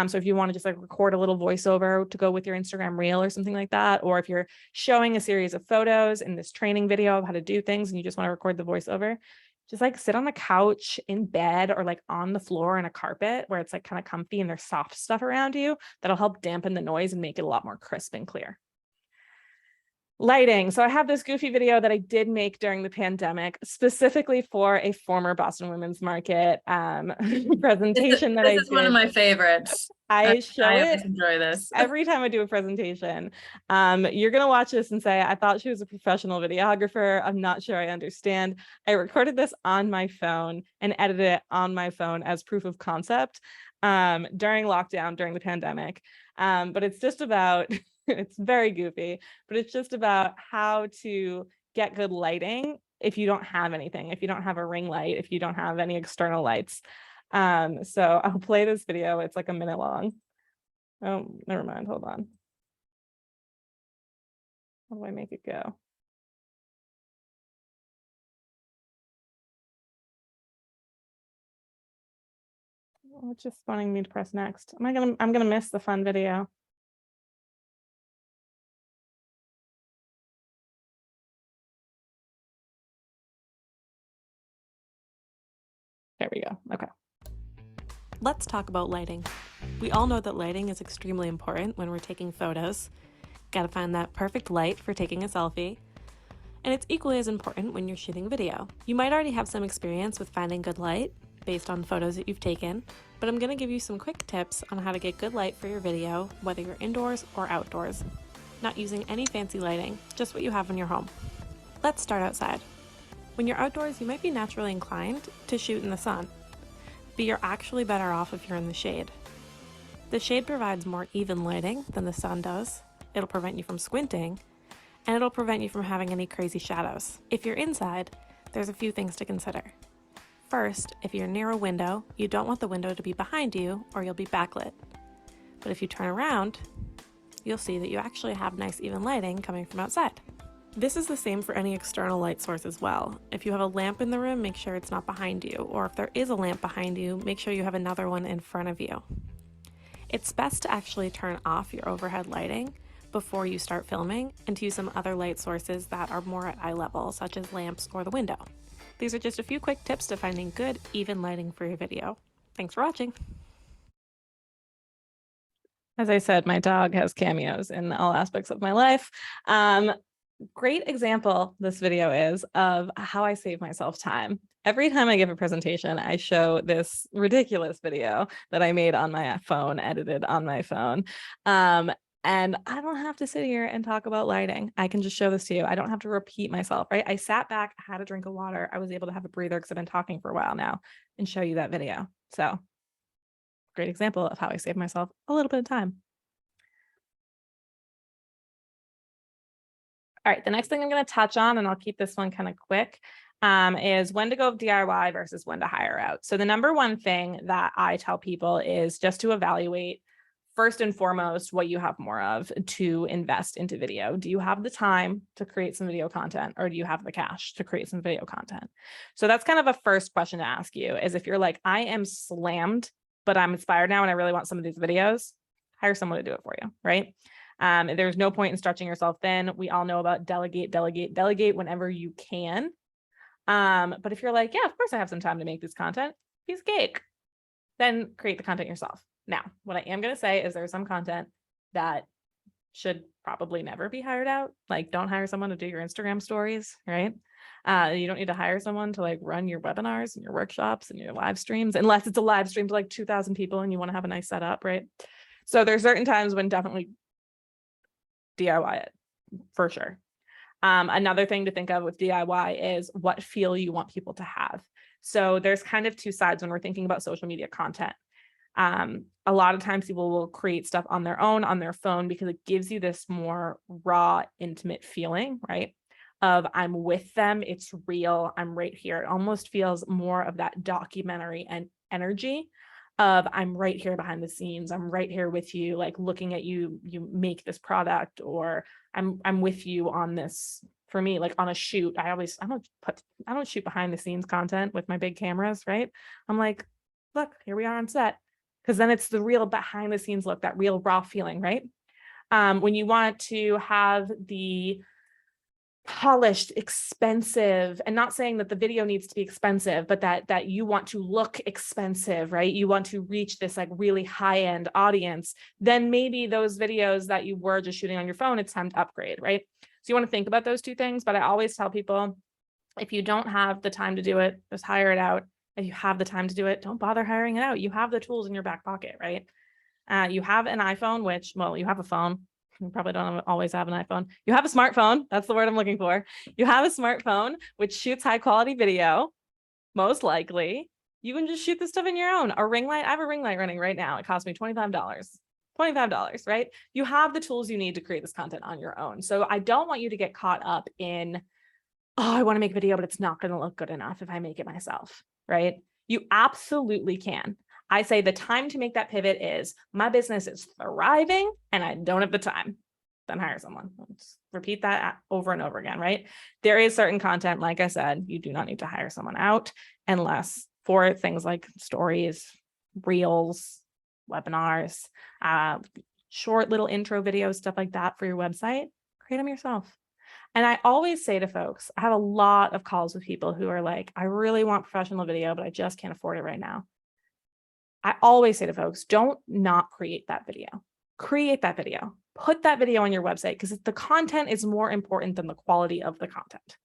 so if you want to just like record a little voiceover to go with your Instagram reel or something like that, or if you're showing a series of photos in this training video of how to do things and you just want to record the voiceover, just like sit on the couch in bed or like on the floor in a carpet where it's like kind of comfy and there's soft stuff around you that'll help dampen the noise and make it a lot more crisp and clear. Lighting. So I have this goofy video that I did make during the pandemic, specifically for a former Boston Women's Market presentation that I did. This is one of my favorites. I show I it always enjoy this. every time I do a presentation. You're going to watch this and say, I thought she was a professional videographer. I'm not sure I understand. I recorded this on my phone and edited it on my phone as proof of concept during lockdown, during the pandemic. But it's just about, it's very goofy, but it's just about how to get good lighting if you don't have anything, if you don't have a ring light, if you don't have any external lights. So I'll play this video. It's like a minute long. Oh, never mind. Hold on. How do I make it go? Oh, it's just wanting me to press next. I'm gonna miss the fun video. There we go. Okay. Let's talk about lighting. We all know that lighting is extremely important when we're taking photos. Gotta find that perfect light for taking a selfie. And it's equally as important when you're shooting video. You might already have some experience with finding good light based on photos that you've taken, but I'm gonna give you some quick tips on how to get good light for your video, whether you're indoors or outdoors. Not using any fancy lighting, just what you have in your home. Let's start outside. When you're outdoors, you might be naturally inclined to shoot in the sun, but you're actually better off if you're in the shade. The shade provides more even lighting than the sun does. It'll prevent you from squinting, and it'll prevent you from having any crazy shadows. If you're inside, there's a few things to consider. First, if you're near a window, you don't want the window to be behind you or you'll be backlit. But if you turn around, you'll see that you actually have nice even lighting coming from outside. This is the same for any external light source as well. If you have a lamp in the room, make sure it's not behind you, or if there is a lamp behind you, make sure you have another one in front of you. It's best to actually turn off your overhead lighting before you start filming and to use some other light sources that are more at eye level, such as lamps or the window. These are just a few quick tips to finding good, even lighting for your video. Thanks for watching. As I said, my dog has cameos in all aspects of my life. Great example this video is of how I save myself time. Every time I give a presentation, I show this ridiculous video that I made on my phone, edited on my phone. And I don't have to sit here and talk about lighting. I can just show this to you. I don't have to repeat myself, right? I sat back, had a drink of water. I was able to have a breather because I've been talking for a while now and show you that video. So great example of how I save myself a little bit of time. All right, the next thing I'm going to touch on, and I'll keep this one kind of quick, is when to go DIY versus when to hire out. So the number one thing that I tell people is just to evaluate first and foremost what you have more of to invest into video. Do you have the time to create some video content, or do you have the cash to create some video content? So that's kind of a first question to ask you, is if you're like, I am slammed, but I'm inspired now and I really want some of these videos, hire someone to do it for you, right? There's no point in stretching yourself thin. We all know about delegate whenever you can. But if you're like, yeah, of course I have some time to make this content, piece of cake, then create the content yourself. Now, what I am going to say is there's some content that should probably never be hired out. Like, don't hire someone to do your Instagram stories, right? You don't need to hire someone to like run your webinars and your workshops and your live streams, unless it's a live stream to like 2,000 people and you want to have a nice setup, right? So there's certain times when definitely DIY it for sure. Another thing to think of with DIY is what feel you want people to have. So there's kind of two sides when we're thinking about social media content. A lot of times people will create stuff on their own, on their phone, because it gives you this more raw, intimate feeling, right? Of I'm with them, it's real, I'm right here. It almost feels more of that documentary and energy of I'm right here behind the scenes. I'm right here with you, like looking at you, you make this product, or I'm with you on this. For me, like on a shoot, I don't shoot behind the scenes content with my big cameras, right? I'm like, look, here we are on set. Because then it's the real behind the scenes look, that real raw feeling, right? When you want to have the polished, expensive, and not saying that the video needs to be expensive, but that you want to look expensive, right? You want to reach this like really high-end audience, then maybe those videos that you were just shooting on your phone, it's time to upgrade, right? So you want to think about those two things, but I always tell people, if you don't have the time to do it, just hire it out. If you have the time to do it, don't bother hiring it out. You have the tools in your back pocket, right? You have an iPhone, which, well, you have a phone. You probably don't always have an iPhone. You have a smartphone. That's the word I'm looking for. You have a smartphone, which shoots high quality video, most likely. You can just shoot this stuff in your own. A ring light, I have a ring light running right now. It cost me $25. $25, right? You have the tools you need to create this content on your own. So I don't want you to get caught up in, oh, I want to make a video, but it's not going to look good enough if I make it myself, right? You absolutely can. I say the time to make that pivot is my business is thriving and I don't have the time. Then hire someone. Let's repeat that over and over again, right? There is certain content, like I said, you do not need to hire someone out unless for things like stories, reels, webinars, short little intro videos, stuff like that for your website, create them yourself. And I always say to folks, I have a lot of calls with people who are like, I really want professional video, but I just can't afford it right now. I always say to folks, don't not create that video. Create that video. Put that video on your website, because the content is more important than the quality of the content.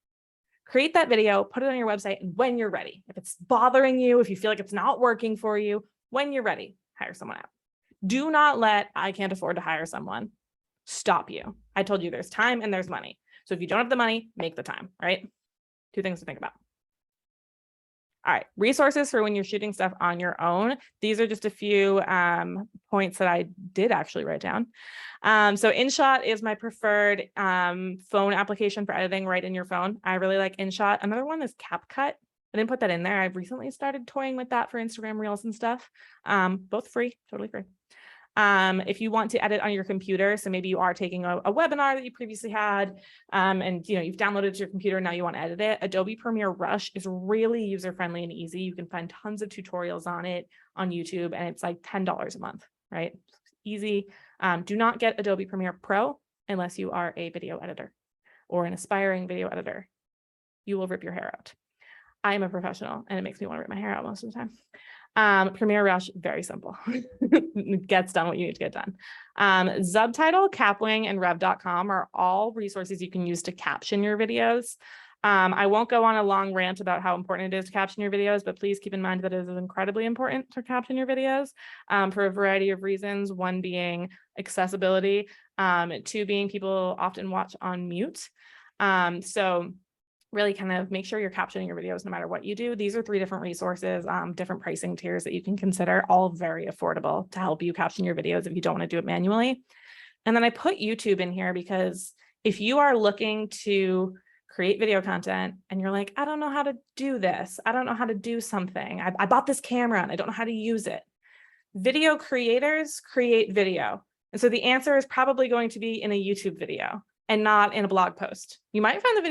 Create that video, put it on your website, and when you're ready, if it's bothering you, if you feel like it's not working for you, when you're ready, hire someone out. Do not let I can't afford to hire someone stop you. I told you there's time and there's money. So if you don't have the money, make the time, right? Two things to think about. All right, resources for when you're shooting stuff on your own. These are just a few points that I did actually write down. So InShot is my preferred phone application for editing right in your phone. I really like InShot. Another one is CapCut. I didn't put that in there. I've recently started toying with that for Instagram Reels and stuff. Both free, totally free. If you want to edit on your computer, so maybe you are taking a webinar that you previously had, and you've downloaded it to your computer, now you want to edit it. Adobe Premiere Rush is really user-friendly and easy. You can find tons of tutorials on it on YouTube, and it's like $10 a month, right? Easy. Do not get Adobe Premiere Pro unless you are a video editor or an aspiring video editor. You will rip your hair out. I am a professional, and it makes me want to rip my hair out most of the time. Premiere Rush, very simple. It gets done what you need to get done. Subtitle, Capwing, and Rev.com are all resources you can use to caption your videos. I won't go on a long rant about how important it is to caption your videos, but please keep in mind that it is incredibly important to caption your videos for a variety of reasons. One being accessibility, two being people often watch on mute. So really kind of make sure you're captioning your videos no matter what you do. These are 3 different resources, different pricing tiers that you can consider, all very affordable to help you caption your videos if you don't want to do it manually. And then I put YouTube in here because if you are looking to create video content and you're like, I don't know how to do this. I don't know how to do something. I bought this camera and I don't know how to use it. Video creators create video. And so the answer is probably going to be in a YouTube video and not in a blog post. You might find the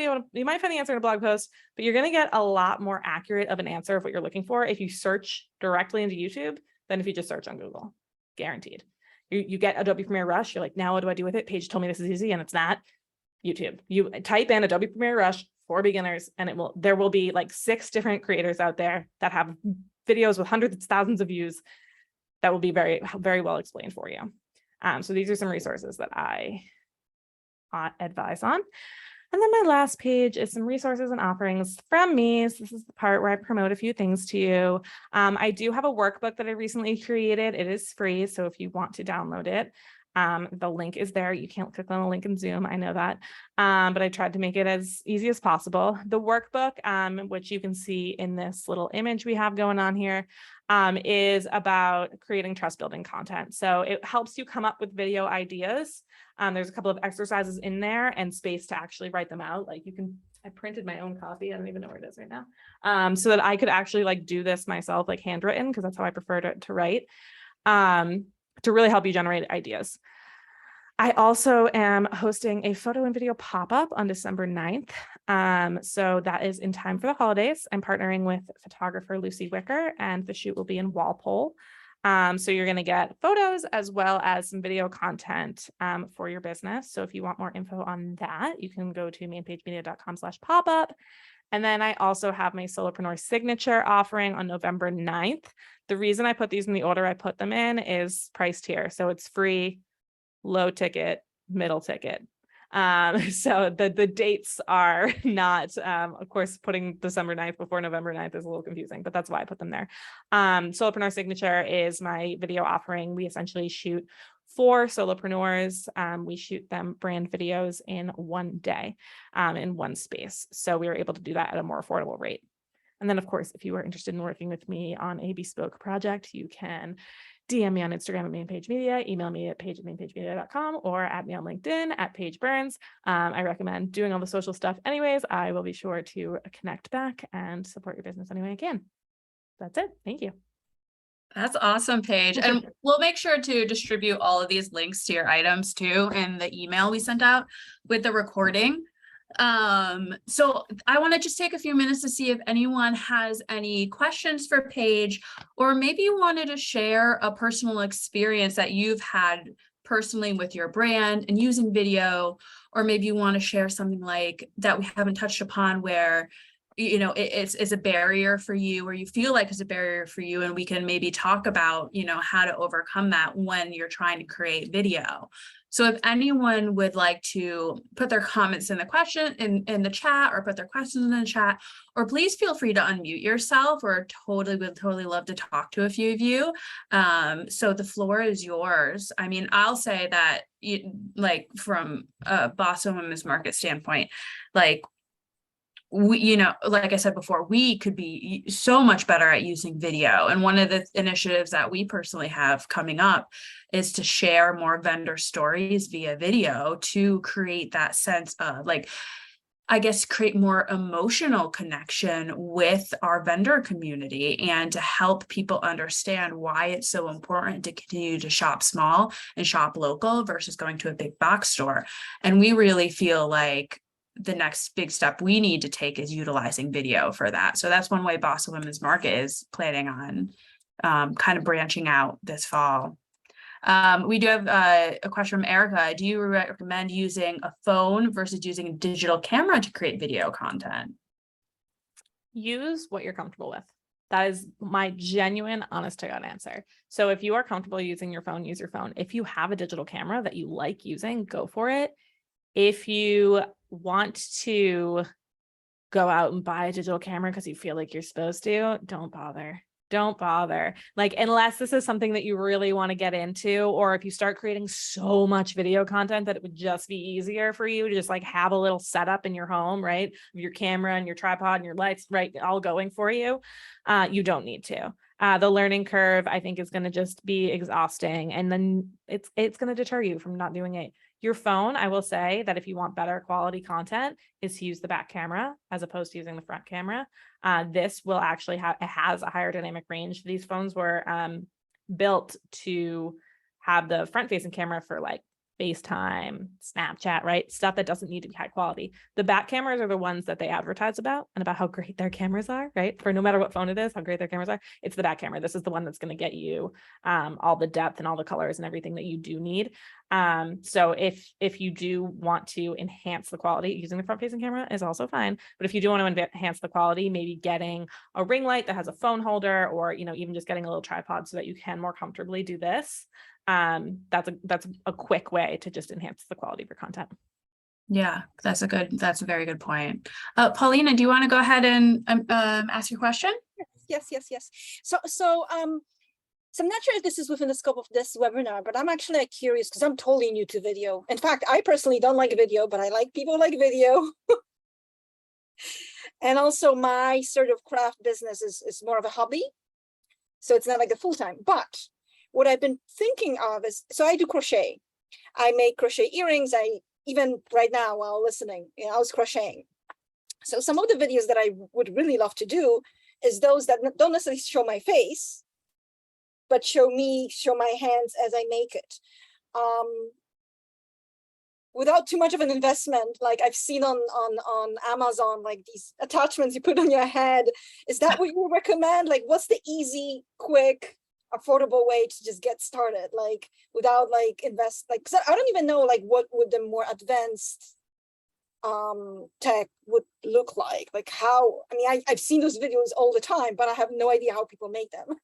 answer in a blog post, but you're going to get a lot more accurate of an answer of what you're looking for if you search directly into YouTube than if you just search on Google. Guaranteed. You get Adobe Premiere Rush. You're like, now what do I do with it? Paige told me this is easy, and it's not. YouTube. You type in Adobe Premiere Rush for beginners, and there will be like 6 different creators out there that have videos with hundreds of thousands of views that will be very, very well explained for you. So these are some resources that I advise on. And then my last page is some resources and offerings from me. So this is the part where I promote a few things to you. I do have a workbook that I recently created. It is free, so if you want to download it, the link is there. You can't click on the link in Zoom, I know that, but I tried to make it as easy as possible. The workbook, which you can see in this little image we have going on here, is about creating trust building content. So it helps you come up with video ideas. There's a couple of exercises in there and space to actually write them out. Like I printed my own copy. I don't even know where it is right now. So that I could actually like do this myself, like handwritten, because that's how I prefer to write, to really help you generate ideas. I also am hosting a photo and video pop-up on December 9th. So that is in time for the holidays. I'm partnering with photographer Lucy Wicker, and the shoot will be in Walpole. So you're going to get photos as well as some video content for your business. So if you want more info on that, you can go to mainpagemedia.com/popup. And then I also have my Solopreneur Signature offering on November 9th. The reason I put these in the order I put them in is priced here. So it's free, low ticket, middle ticket. So the dates are not, of course, putting December 9th before November 9th is a little confusing, but that's why I put them there. Solopreneur Signature is my video offering. We essentially shoot 4 solopreneurs. We shoot them brand videos in one day, in one space. So we were able to do that at a more affordable rate. And then, of course, if you are interested in working with me on a bespoke project, you can DM me on Instagram at mainpagemedia, email me at paige@mainpagemedia.com, or at me on LinkedIn at Paige Burns. I recommend doing all the social stuff anyways. I will be sure to connect back and support your business any way I can. That's it. Thank you. That's awesome, Paige. And we'll make sure to distribute all of these links to your items too in the email we sent out with the recording. So I want to just take a few minutes to see if anyone has any questions for Paige, or maybe you wanted to share a personal experience that you've had personally with your brand and using video, or maybe you want to share something like that we haven't touched upon where it's a barrier for you, or you feel like it's a barrier for you, and we can maybe talk about how to overcome that when you're trying to create video. So if anyone would like to put their comments in the question in the chat, or put their questions in the chat, or please feel free to unmute yourself, or would totally love to talk to a few of you. So the floor is yours. I mean, I'll say that from a Boston Women's Market standpoint, we, like I said before, we could be so much better at using video. And one of the initiatives that we personally have coming up is to share more vendor stories via video to create that sense of create more emotional connection with our vendor community, and to help people understand why it's so important to continue to shop small and shop local versus going to a big box store. And we really feel like the next big step we need to take is utilizing video for that. So that's one way Boston Women's Market is planning on kind of branching out this fall. We do have a question from Erica. Do you recommend using a phone versus using a digital camera to create video content? Use what you're comfortable with. That is my genuine, honest to God answer. So if you are comfortable using your phone, use your phone. If you have a digital camera that you like using, go for it. If you want to go out and buy a digital camera because you feel like you're supposed to, don't bother. Don't bother. Unless this is something that you really want to get into, or if you start creating so much video content that it would just be easier for you to just have a little setup in your home, right? Your camera and your tripod and your lights, right? All going for you. You don't need to. The learning curve, I think, is going to just be exhausting. And then it's going to deter you from not doing it. Your phone, I will say that if you want better quality content, is to use the back camera as opposed to using the front camera. This will actually it has a higher dynamic range. These phones were built to have the front facing camera for like FaceTime, Snapchat, right? Stuff that doesn't need to be high quality. The back cameras are the ones that they advertise about and about how great their cameras are, right? For no matter what phone it is, how great their cameras are. It's the back camera. This is the one that's going to get you all the depth and all the colors and everything that you do need. So if you do want to enhance the quality, using the front facing camera is also fine. But if you do want to enhance the quality, maybe getting a ring light that has a phone holder, or, you know, even just getting a little tripod so that you can more comfortably do this. That's a quick way to just enhance the quality of your content. Yeah, that's a very good point. Paulina, do you want to go ahead and ask your question? Yes. So I'm not sure if this is within the scope of this webinar, but I'm actually curious because I'm totally new to video. In fact, I personally don't like video, but I like people like video. And also my sort of craft business is more of a hobby. So it's not like a full-time, but what I've been thinking of is, so I do crochet. I make crochet earrings. Even right now while listening, you know, I was crocheting. So some of the videos that I would really love to do is those that don't necessarily show my face, but show my hands as I make it. Without too much of an investment, like I've seen on Amazon, like these attachments you put on your head. Is that what you recommend? Like, what's the easy, quick, affordable way to just get started, like without like because I don't even know like what would the more advanced tech would look like how, I mean, I've seen those videos all the time, but I have no idea how people make them.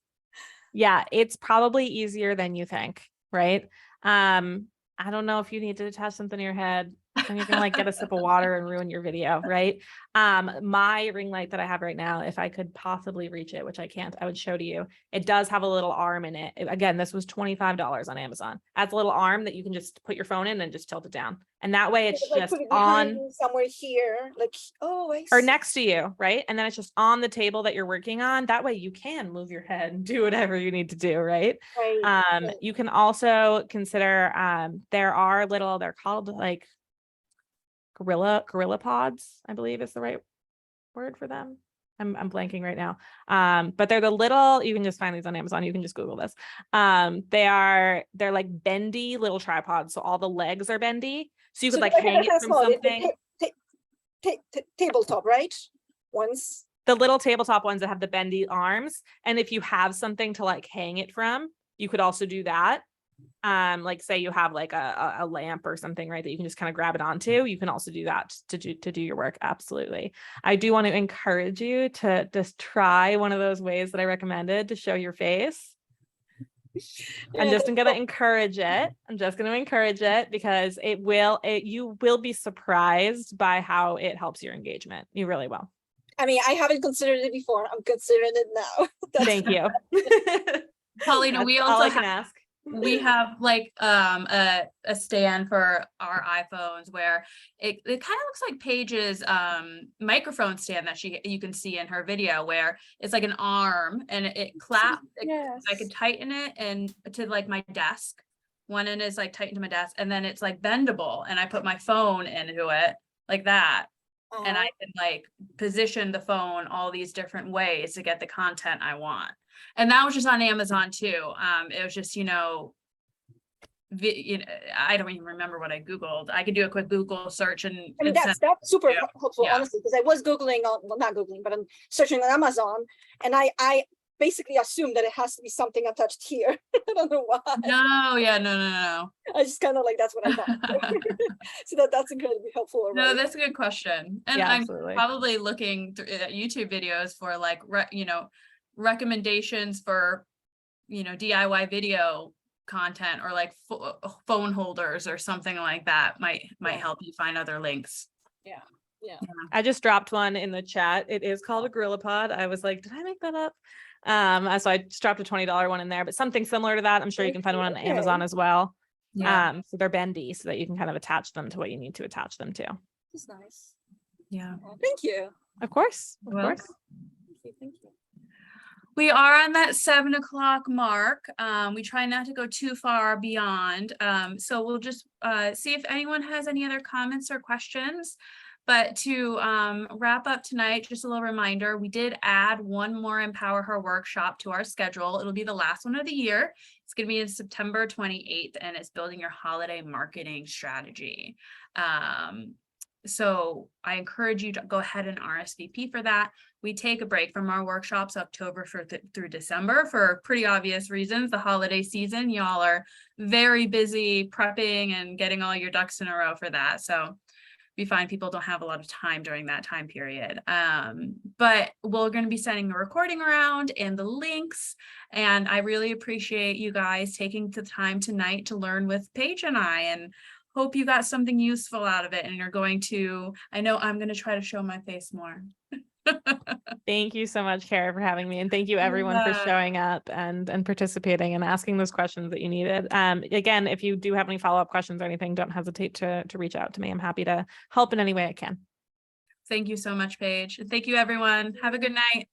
Yeah, it's probably easier than you think, right? I don't know if you need to attach something to your head and you're gonna like get a sip of water and ruin your video, right? My ring light that I have right now, if I could possibly reach it, which I can't, I would show to you. It does have a little arm in it. Again, this was $25 on Amazon. Adds a little arm that you can just put your phone in and just tilt it down. And that way it's like just put it on somewhere here, like, oh, I or see. next to you, right? And then it's just on the table that you're working on. That way you can move your head and do whatever you need to do, right? Right. You can also consider, they're called like gorilla pods, I believe is the right word for them. I'm blanking right now. But they're the little, you can just find these on Amazon. You can just Google this. They're like bendy little tripods. So all the legs are bendy. So you could like hang it from something. Tabletop, right? Once. The little tabletop ones that have the bendy arms. And if you have something to like hang it from, you could also do that. Like say you have like a lamp or something, right, that you can just kind of grab it onto. You can also do that to do your work. Absolutely. I do want to encourage you to just try one of those ways that I recommended to show your face. I'm just going to encourage it. I'm just going to encourage it because you will be surprised by how it helps your engagement. You really will. I mean, I haven't considered it before. I'm considering it now. Thank you. Paulina, we all also I can ask. We have like a stand for our iPhones where it kind of looks like Paige's microphone stand that you can see in her video, where it's like an arm and it claps. Yes. I could tighten it and to like my desk. One end is like tightened to my desk, and then it's like bendable, and I put my phone into it like that. And I can like position the phone all these different ways to get the content I want. And that was just on Amazon too. It was just, I don't even remember what I Googled. I could do a quick Google search and I mean, that's super helpful, Yeah. honestly, because I was Googling not Googling, but I'm searching on Amazon, and I basically assumed that it has to be something attached here. I don't know why. No, yeah, no. I just kind of like, that's what I thought. So that's incredibly helpful. No, Already. that's a good question. And Yeah, I'm absolutely. probably looking at YouTube videos for like, recommendations for, DIY video content, or like phone holders or something like that might help you find other links. Yeah. I just dropped one in the chat. It is called a gorilla pod. I was like, did I make that up? So I just dropped a $20 one in there, but something similar to that. I'm sure you can find one on Amazon as well. Yeah. So they're bendy so that you can kind of attach them to what you need to attach them to. That's nice. Yeah. Thank you. Of course. Of Well, course. Thank you. We are on that 7 o'clock mark. We try not to go too far beyond. So we'll just see if anyone has any other comments or questions. But to wrap up tonight, just a little reminder, we did add one more Empower Her workshop to our schedule. It'll be the last one of the year. It's going to be in September 28th, and it's building your holiday marketing strategy. So I encourage you to go ahead and RSVP for that. We take a break from our workshops October through December for pretty obvious reasons. The holiday season, y'all are very busy prepping and getting all your ducks in a row for that. So we find people don't have a lot of time during that time period. But we're going to be sending the recording around and the links. And I really appreciate you guys taking the time tonight to learn with Paige and I, and hope you got something useful out of it. And you're going to, I know I'm going to try to show my face more. Thank you so much, Kara, for having me. And thank you everyone for showing up and participating and asking those questions that you needed. Again, if you do have any follow-up questions or anything, don't hesitate to reach out to me. I'm happy to help in any way I can. Thank you so much, Paige. Thank you, everyone. Have a good night.